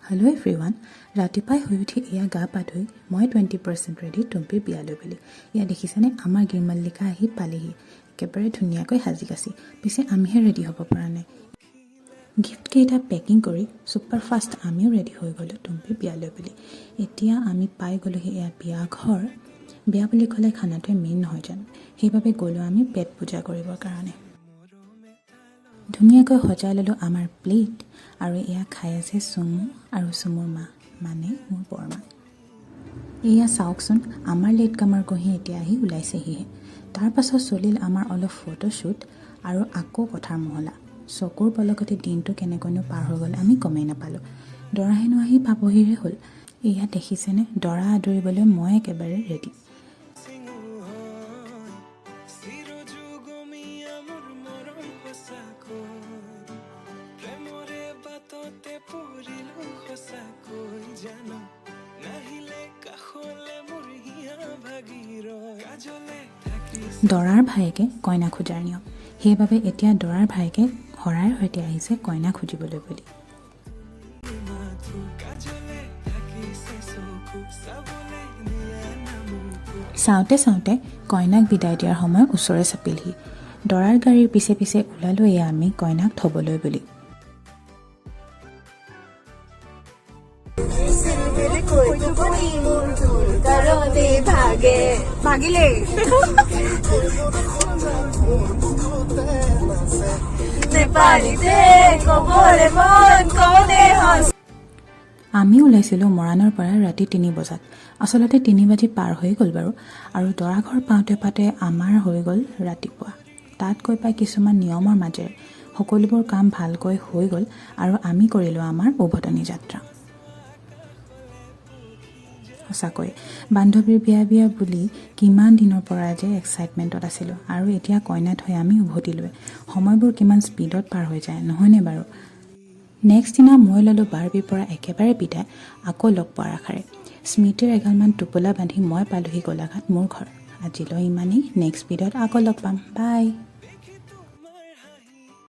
Hello everyone, ৰাতিপুৱাই শুই উঠি এয়া গা পা ধুই মই 20% ৰেডি টুম্পিৰ বিয়ালৈ বুলি। এয়া দেখিছেনে আমাৰ গিৰমাল্লিকা আহি পালেহি, একেবাৰে ধুনীয়াকৈ সাজি কাচি। পিছে আমিহে ৰেডি হ'ব পৰা নাই। গিফ্ট কেইটা পেকিং কৰি ছুপাৰ ফাষ্ট আমিও ৰেডি হৈ গ'লোঁ টুম্পিৰ বিয়ালৈ বুলি। এতিয়া আমি পাই গ'লোহি এয়া বিয়া ঘৰ। বিয়া বুলি ক'লে খানাটোৱে মেইন নহয় জানো, সেইবাবে গ'লোঁ আমি পেট পূজা কৰিবৰ কাৰণে। ধুনীয়াকৈ সজাই ল'লোঁ আমাৰ প্লেট আৰু এয়া খাই আছে চুমু আৰু চুমুৰ মা, মানে মোৰ বৰমা। এয়া চাওকচোন, আমাৰ লেট কামাৰ কহি এতিয়া আহি ওলাইছেহিহে। তাৰ পাছত চলিল আমাৰ অলপ ফটোশ্বুট আৰু আকৌ কথাৰ মহলা। চকুৰ পলকতে দিনটো কেনেকৈনো পাৰ হৈ গ'ল আমি গমেই নাপালোঁ। দৰা হেনো আহি পাবহিৰে হ'ল। এয়া দেখিছেনে, দৰা আদৰিবলৈ মই একেবাৰে ৰেডি। দৰাৰ ভায়েকে কইনা খোজাৰ নিয়ম, সেইবাবে এতিয়া দৰাৰ ভায়েকে শৰাইৰ সৈতে আহিছে কইনা খুজিবলৈ বুলি। চাওঁতে চাওঁতে কইনাক বিদায় দিয়াৰ সময় ওচৰে চাপিলহি। দৰাৰ গাড়ীৰ পিছে পিছে ওলালোঁ এয়া আমি কইনাক থ'বলৈ বুলি। আমি ওলাইছিলোঁ মৰাণৰ পৰা ৰাতি 3 বজাত। আচলতে 3 বাজি পাৰ হৈ গ'ল বাৰু, আৰু দৰা ঘৰ পাওঁতে পাওঁতে আমাৰ হৈ গ'ল ৰাতিপুৱা। তাত গৈ পাই কিছুমান নিয়মৰ মাজেৰে সকলোবোৰ কাম ভালকৈ হৈ গ'ল আৰু আমি কৰিলোঁ আমাৰ উভতনি যাত্ৰা। সঁচাকৈ বান্ধৱীৰ বিয়া বুলি কিমান দিনৰ পৰা যে এক্সাইটমেণ্টত আছিলোঁ, আৰু এতিয়া কইনাত হৈ আমি উভতিলোৱে। সময়বোৰ কিমান স্পীডত পাৰ হৈ যায় নহয়নে বাৰু। নেক্সট দিনা মই ল'লোঁ বাৰ্বিৰ পৰা একেবাৰে বিদায়, আকৌ লগ পোৱাৰ আশাৰে। স্মৃতিৰ এগালমান টোপোলা বান্ধি মই পালোহি গোলাঘাট মোৰ ঘৰ। আজিলৈ ইমানেই, নেক্সট ভিডিঅ'ত আকৌ লগ পাম, বাই।